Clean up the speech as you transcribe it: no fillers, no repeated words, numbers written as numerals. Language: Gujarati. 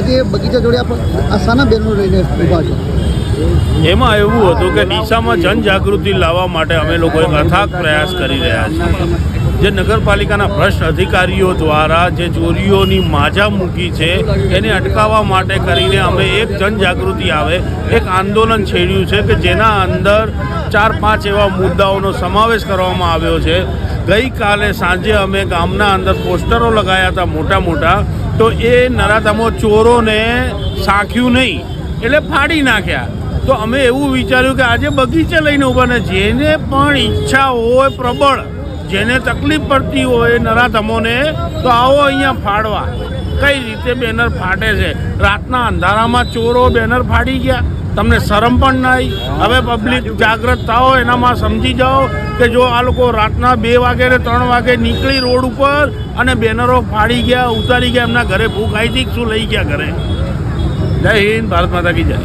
આજે બગીચા જોડે આ શાના બેનરો લઈને ઊભા છો? એમાં એવું હતું કે ડીસામાં જનજાગૃતિ લાવવા માટે અમે લોકો એક અથાગ પ્રયાસ કરી રહ્યા છીએ. જે નગરપાલિકાના ભ્રષ્ટ અધિકારીઓ દ્વારા જે ચોરીઓની માજા મૂકી છે એને અટકાવવા માટે કરીને અમે એક જનજાગૃતિ આવે એક આંદોલન છેડ્યું છે કે જેના અંદર 4-5 એવા મુદ્દાઓનો સમાવેશ કરવામાં આવ્યો છે. ગઈકાલે સાંજે અમે ગામના અંદર પોસ્ટરો લગાવ્યા હતા મોટા મોટા, તો એ નરાધમો ચોરોને સાંખ્યું નહીં એટલે ફાડી નાખ્યા. તો અમે એવું વિચાર્યું કે આજે બગીચે લઈને ઊભા ને જેને પણ ઈચ્છા હોય પ્રબળ, જેને તકલીફ પડતી હોય નરાધમોને, તો આવો અહીંયા ફાડવા. કઈ રીતે બેનર ફાટે છે? રાતના અંધારામાં ચોરો બેનર ફાડી ગયા, તમને શરમ પણ નહીં? હવે પબ્લિક જાગૃત થાઓ, એનામાં સમજી જાઓ કે જો આ લોકો રાતના 2 વાગે ને 3 વાગે નીકળી રોડ ઉપર અને બેનરો ફાડી ગયા, ઉતારી ગયા, એમના ઘરે ભૂખ આવી હતી શું લઈ ગયા ઘરે? જય હિન્દ, ભારત માતા કી જય.